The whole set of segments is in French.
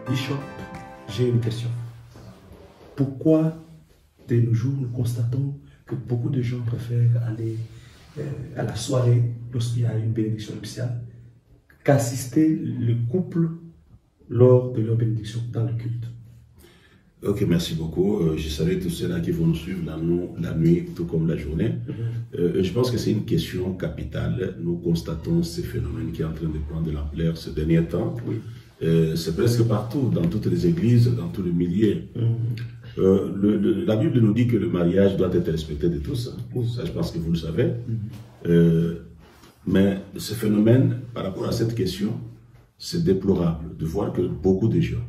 Bishop, j'ai une question. Pourquoi, de nos jours, nous constatons que beaucoup de gens préfèrent aller à la soirée lorsqu'il y a une bénédiction nuptiale qu'assister le couple lors de leur bénédiction dans le culte? Ok, merci beaucoup. Je salue tous ceux-là qui vont nous suivre la nuit, tout comme la journée. Je pense que c'est une question capitale. Nous constatons ces phénomènes qui sont en train de prendre de l'ampleur ces derniers temps. Oui. C'est presque partout, dans toutes les églises, dans tous les milliers. La Bible nous dit que le mariage doit être respecté de tous. Ça, je pense que vous le savez. Mais ce phénomène, par rapport à cette question, c'est déplorable de voir que beaucoup de gens,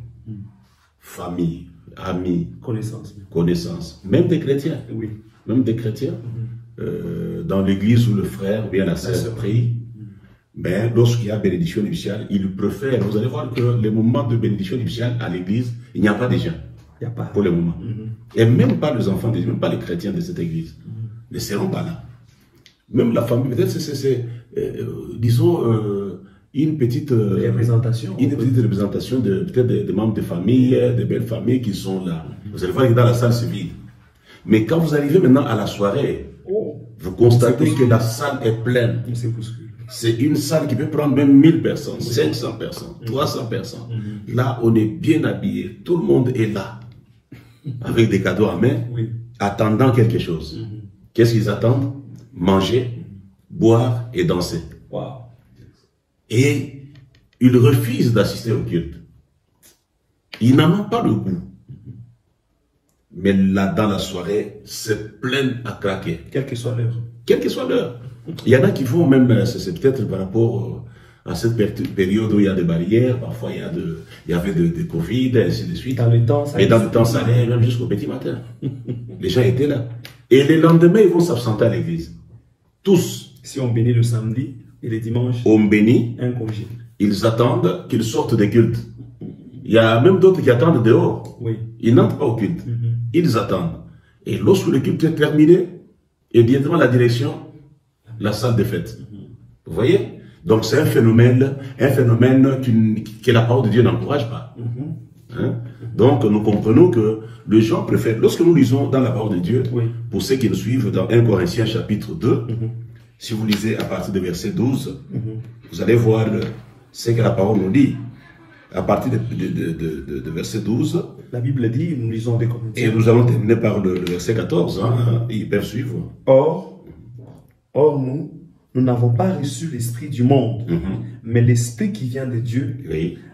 familles, amis, connaissances, même des chrétiens, dans l'église où le frère ou bien la sœur prie, mais lorsqu'il y a bénédiction nuptiale, ils préfèrent. Vous allez voir que les moments de bénédiction nuptiale à l'église, il n'y a pas de gens. Il n'y a pas. Pour le moment. Et même pas les enfants, même pas les chrétiens de cette église ne seront pas là. Même la famille, peut-être c'est disons, une petite représentation. Une petite représentation peut-être des membres de famille, des belles familles qui sont là. Vous allez voir que dans la salle, c'est vide. Mais quand vous arrivez maintenant à la soirée, vous constatez que la salle est pleine. C'est une salle qui peut prendre même 1000 personnes, 500 personnes, 300 personnes. Là, on est bien habillé. Tout le monde est là, avec des cadeaux à main, attendant quelque chose. Qu'est-ce qu'ils attendent? Manger, boire et danser. Et ils refusent d'assister au culte. Ils n'en ont pas le goût. Mais là, dans la soirée, c'est plein à craquer. Quelle que soit l'heure. Quelle que soit l'heure. Il y en a qui vont même, c'est peut-être par rapport à cette période où il y a des barrières, parfois il y avait de Covid, et ainsi de suite. Dans le temps, ça allait même jusqu'au petit matin. Les gens étaient là. Et le lendemain, ils vont s'absenter à l'église. Tous. Si on bénit le samedi et le dimanche, on bénit. Un congé. Ils attendent qu'ils sortent des cultes. Il y a même d'autres qui attendent dehors. Ils n'entrent pas au culte. Ils attendent. Et lorsque le culte est terminé, et directement la direction, la salle de fête. Vous voyez? Donc c'est un phénomène que la parole de Dieu n'encourage pas. Donc nous comprenons que les gens préfèrent, lorsque nous lisons dans la parole de Dieu, pour ceux qui nous suivent dans 1 Corinthiens chapitre 2, si vous lisez à partir du verset 12, vous allez voir ce que la parole nous dit. À partir de verset 12, la Bible dit, nous lisons des Corinthiens. Et nous allons terminer par le verset 14, ils peuvent suivre. Or nous n'avons pas reçu l'esprit du monde, mais l'esprit qui vient de Dieu,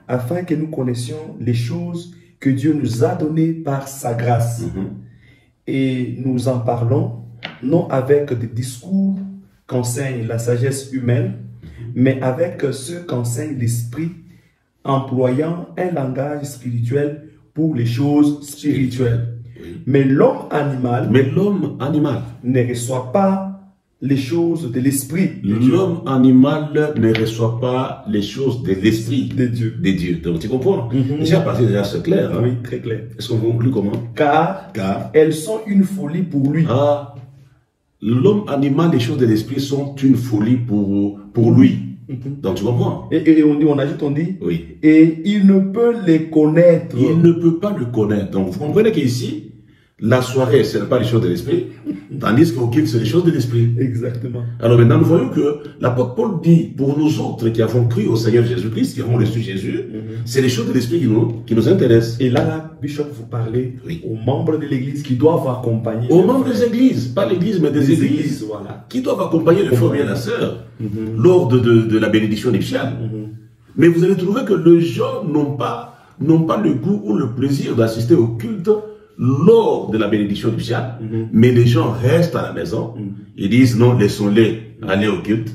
afin que nous connaissions les choses que Dieu nous a données par sa grâce. Et nous en parlons, non avec des discours qu'enseigne la sagesse humaine, mais avec ceux qu'enseigne l'esprit, employant un langage spirituel pour les choses spirituelles. Mais l'homme animal ne reçoit pas les choses de l'esprit. L'homme animal ne reçoit pas les choses de l'esprit de Dieu. Donc tu comprends? Déjà, à partir de là, c'est clair. Oui, très clair. Est-ce qu'on conclut comment? Car elles sont une folie pour lui. L'homme animal, les choses de l'esprit sont une folie pour lui. Donc tu comprends? Et on dit, et il ne peut les connaître. Il ne peut pas le connaître. Donc vous comprenez qu'ici, la soirée, ce n'est pas les choses de l'esprit, tandis qu'au culte, c'est les choses de l'esprit. Exactement. Alors maintenant, nous voyons que l'apôtre Paul dit, pour nous autres qui avons cru au Seigneur Jésus-Christ, qui avons reçu Jésus, c'est les choses de l'esprit qui nous intéressent. Et là, Bishop, vous parlez aux membres de l'église qui doivent accompagner. Aux membres des églises, pas l'église, mais des églises, qui doivent accompagner le frère et la sœur lors de la bénédiction nuptiale. Mais vous allez trouver que les gens n'ont pas le goût ou le plaisir d'assister au culte lors de la bénédiction nuptiale, mais les gens restent à la maison, ils disent non, laissons-les aller au culte,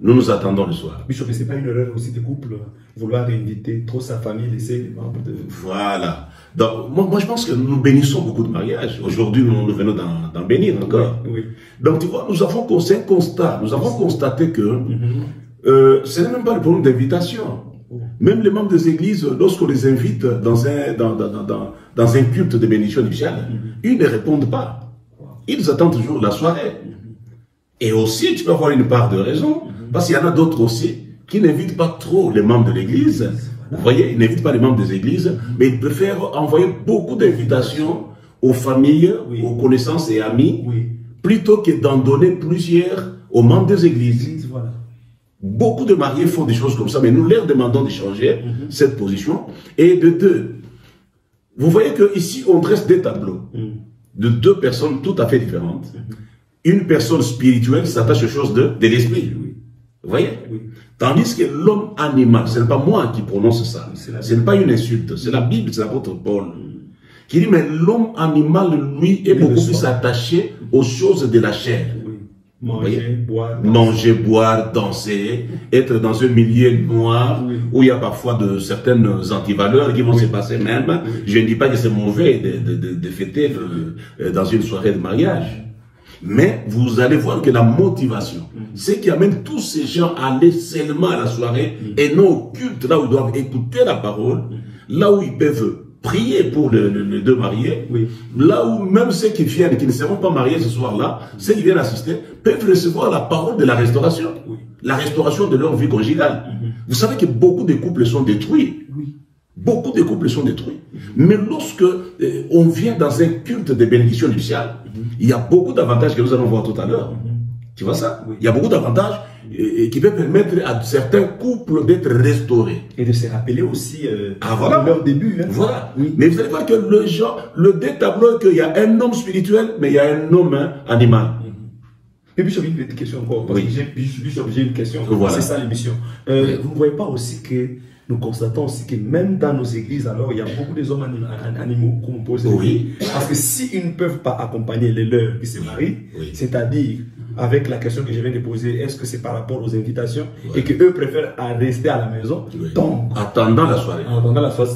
nous nous attendons le soir. Bishop, ce n'est pas une erreur aussi de couple, vouloir inviter trop sa famille, laisser les membres de... Voilà. Donc, moi je pense que nous bénissons beaucoup de mariages. Aujourd'hui, nous venons d'en bénir encore. Donc, tu vois, nous avons constaté que ce n'est même pas le problème d'invitation. Même les membres des églises, lorsqu'on les invite dans un culte de bénédiction nuptiale, ils ne répondent pas. Ils attendent toujours la soirée. Et aussi, tu peux avoir une part de raison, parce qu'il y en a d'autres aussi qui n'invitent pas trop les membres de l'église Vous voyez, il n'invite pas les membres des églises, mais il préfère envoyer beaucoup d'invitations aux familles, aux connaissances et amis, plutôt que d'en donner plusieurs aux membres des églises. Voilà. Beaucoup de mariés font des choses comme ça, mais nous leur demandons de changer cette position. Et de deux, vous voyez qu'ici, on dresse des tableaux de deux personnes tout à fait différentes. Une personne spirituelle s'attache aux choses de l'esprit. Vous voyez? Tandis que l'homme animal, ce n'est pas moi qui prononce ça, ce n'est pas une insulte, c'est la Bible, c'est l'apôtre Paul, qui dit, mais l'homme animal, lui, est beaucoup plus attaché aux choses de la chair. Manger, boire, danser, être dans un milieu noir où il y a parfois de certaines antivaleurs qui vont se passer même. Je ne dis pas que c'est mauvais de fêter dans une soirée de mariage. Mais vous allez voir que la motivation, c'est qui amène tous ces gens à aller seulement à la soirée et non au culte, là où ils doivent écouter la parole, là où ils peuvent prier pour les deux mariés, là où même ceux qui viennent, qui ne seront pas mariés ce soir-là, ceux qui viennent assister, peuvent recevoir la parole de la restauration, la restauration de leur vie conjugale. Vous savez que beaucoup de couples sont détruits. Beaucoup de couples sont détruits. Mais lorsque on vient dans un culte de bénédiction nuptiale, il y a beaucoup d'avantages que nous allons voir tout à l'heure. Tu vois ça? Il y a beaucoup d'avantages qui peuvent permettre à certains couples d'être restaurés. Et de se rappeler aussi de leur début. Hein. Voilà. Mais vous allez voir que le tableau qu'il y a un homme spirituel, mais il y a un homme animal. Et puis, j'ai une petite question encore. Parce que j'ai une question. Voilà. C'est ça l'émission. Vous ne voyez pas aussi que nous constatons aussi que même dans nos églises, alors, il y a beaucoup des hommes animaux qu'on pose. Parce que s'ils ne peuvent pas accompagner les leurs qui se marient, c'est-à-dire, avec la question que je viens de poser, est-ce que c'est par rapport aux invitations et qu'eux préfèrent rester à la maison, donc, attendant la soirée.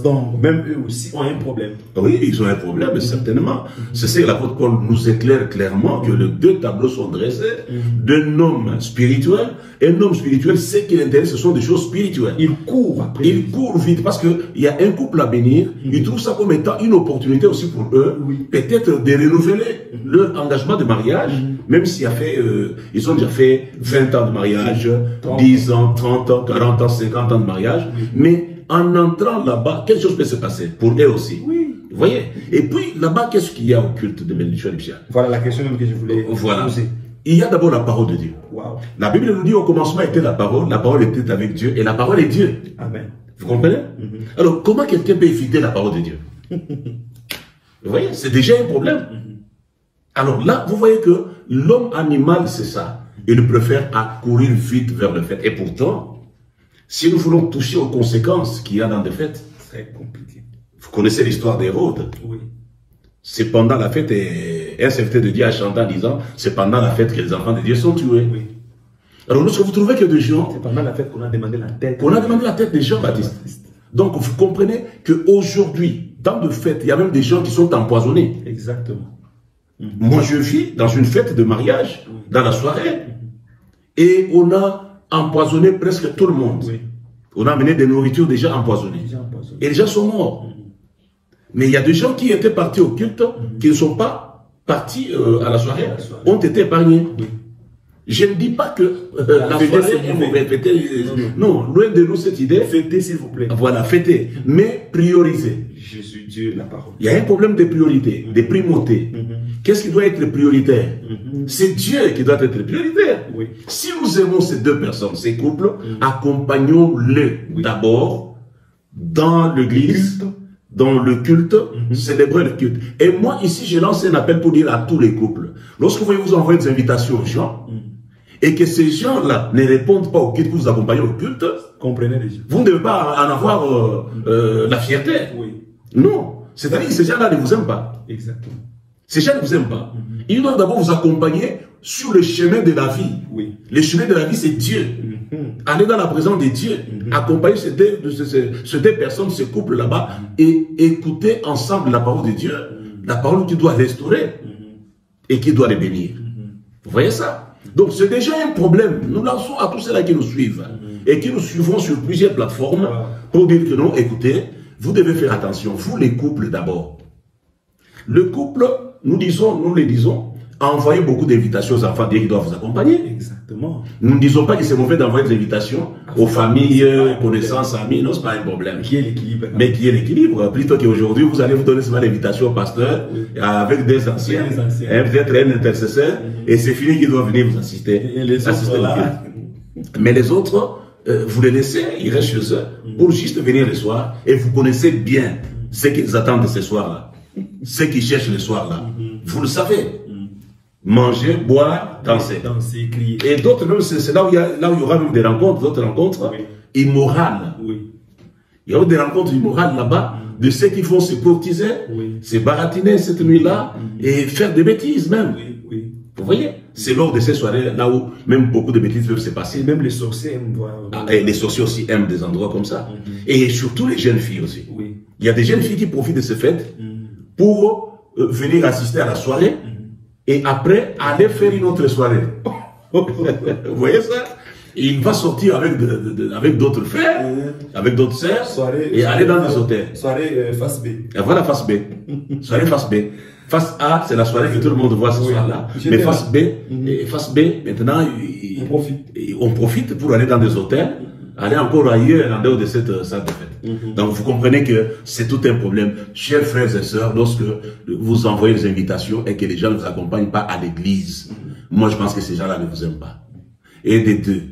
Donc, même eux aussi ont un problème. Oui, ils ont un problème, certainement. C'est ce que l'apôtre Paul nous éclaire clairement, que les deux tableaux sont dressés d'un homme spirituel. Un homme spirituel, ce qui l'intéresse, ce sont des choses spirituelles. Il court après. Il court vite parce qu'il y a un couple à bénir. Ils trouvent ça comme étant une opportunité aussi pour eux, peut-être de renouveler leur engagement de mariage, même s'il y a fait, ils ont déjà fait 20 ans de mariage, 10 ans, 30 ans, 40 ans, 50 ans de mariage. Mais en entrant là-bas, quelque chose peut se passer pour eux aussi. Vous voyez? Et puis là-bas, qu'est-ce qu'il y a au culte de bénédiction nuptiale? Voilà la question même que je voulais poser. Il y a d'abord la parole de Dieu. La Bible nous dit au commencement était la parole était avec Dieu et la parole est Dieu. Amen. Vous comprenez? Alors, comment quelqu'un peut éviter la parole de Dieu? Vous voyez, c'est déjà un problème. Alors là, vous voyez que l'homme animal, c'est ça. Il préfère accourir vite vers le fait. Et pourtant, si nous voulons toucher aux conséquences qu'il y a dans des fêtes, c'est compliqué. Vous connaissez l'histoire d'Hérode? C'est pendant la fête, et un serviteur de Dieu a chanté en disant, c'est pendant la fête que les enfants de Dieu sont tués. Alors, lorsque vous trouvez que des gens... C'est pendant la fête qu'on a demandé la tête. Qu'on a demandé la tête des Jean-Baptiste. Donc, vous comprenez qu'aujourd'hui, dans de fêtes, il y a même des gens qui sont empoisonnés. Exactement. Moi, je vis dans une fête de mariage, dans la soirée, et on a empoisonné presque tout le monde. On a amené des nourritures déjà empoisonnées. Et les gens sont morts. Mais il y a des gens qui étaient partis au culte, qui ne sont pas partis à la soirée, ont été épargnés. Je ne dis pas que la soirée est mauvaise, fêter. Non, loin de nous cette idée. Fêtez, s'il vous plaît. Voilà, fêtez. Mais prioriser. Jésus, Dieu, la parole. Il y a un problème de priorité, de primauté. Qu'est-ce qui doit être prioritaire? C'est Dieu qui doit être prioritaire. Si nous aimons ces deux personnes, ces couples, accompagnons-les d'abord dans l'église, dans le culte, célébrer le culte. Et moi, ici, je lance un appel pour dire à tous les couples, lorsque vous voyez vous envoyer des invitations aux gens, et que ces gens-là ne répondent pas au culte que vous accompagnez au culte, comprenez les gens. Vous ne devez pas en avoir la fierté. Non. C'est-à-dire que ces gens-là ne vous aiment pas. Exactement. Ces gens ne vous aiment pas. Ils doivent d'abord vous accompagner sur le chemin de la vie. Le chemin de la vie, c'est Dieu. Aller dans la présence de Dieu, accompagner ces deux personnes, ce couple là-bas, et écouter ensemble la parole de Dieu, la parole qui doit restaurer et qui doit les bénir. Vous voyez ça? Donc c'est déjà un problème. Nous lançons à tous ceux-là qui nous suivent et qui nous suivons sur plusieurs plateformes pour dire que non, écoutez, vous devez faire attention, vous les couples d'abord. Le couple, nous les disons, a envoyé beaucoup d'invitations aux enfants qu'ils doivent vous accompagner. Exactement. Nous ne disons pas que c'est mauvais d'envoyer des invitations aux familles, connaissances, amis. Non, ce n'est pas un problème. Qui est l'équilibre? Mais qui est l'équilibre? Plutôt qu'aujourd'hui, vous allez vous donner seulement l'invitation au pasteur avec des anciens, peut-être un intercesseur, et c'est fini qu'ils doivent venir vous assister. Et les autres, là. Mais les autres, vous les laissez, ils restent chez eux pour juste venir le soir, et vous connaissez bien ce qu'ils attendent de ce soir-là, ce qu'ils cherchent le soir-là. Vous le savez. Manger, boire, danser. Danser, crier. Et d'autres, c'est là où il y aura même des rencontres, d'autres rencontres immorales. Oui. Il y aura des rencontres immorales là-bas, de ceux qui vont se courtiser, se baratiner cette nuit-là, et faire des bêtises même. Oui. Vous voyez? C'est lors de ces soirées là où même beaucoup de bêtises peuvent se passer. Et même les sorciers aiment voir. Et les sorciers aussi aiment des endroits comme ça. Et surtout les jeunes filles aussi. Oui. Il y a des jeunes filles qui profitent de ces fêtes pour venir assister à la soirée et après aller faire une autre soirée. Vous voyez ça? Et il va sortir avec d'autres frères, avec d'autres sœurs, et aller dans des hôtels. Soirée face B. Et voilà face B. Soirée face B. Face A, c'est la soirée que tout le monde voit ce soir-là. Mais face B, maintenant, on profite pour aller dans des hôtels, aller encore ailleurs, en dehors de cette salle de fête. Donc vous comprenez que c'est tout un problème. Chers frères et sœurs, lorsque vous envoyez des invitations et que les gens ne vous accompagnent pas à l'église, moi je pense que ces gens-là ne vous aiment pas. Et des deux,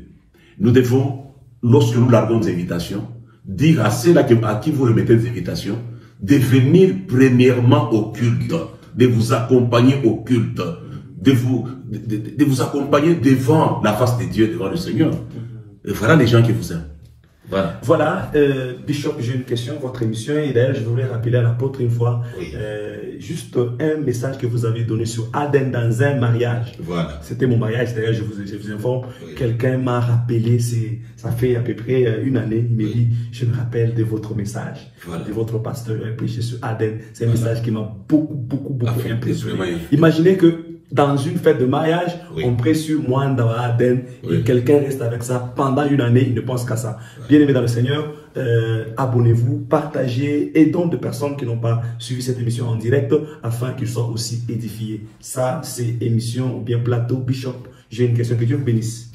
nous devons, lorsque nous larguons des invitations, dire à ceux-là à qui vous remettez des invitations, de venir premièrement au culte, de vous accompagner au culte, de vous accompagner devant la face de Dieu, devant le Seigneur. Et voilà les gens qui vous aiment. Voilà, Bishop, j'ai une question, votre émission, et d'ailleurs je voulais rappeler à l'apôtre une fois, juste un message que vous avez donné sur Aden dans un mariage. Voilà. C'était mon mariage, d'ailleurs je vous informe, quelqu'un m'a rappelé, ça fait à peu près une année, il m'a dit, je me rappelle de votre message, de votre pasteur, prêché sur Aden. C'est un message qui m'a beaucoup impressionné. Imaginez que dans une fête de mariage, on prêche sur Mwanda Aden et quelqu'un reste avec ça pendant une année, il ne pense qu'à ça. Bien aimé dans le Seigneur, abonnez-vous, partagez, aidons de personnes qui n'ont pas suivi cette émission en direct afin qu'ils soient aussi édifiés. Ça, c'est émission ou bien plateau Bishop. J'ai une question, que Dieu vous bénisse.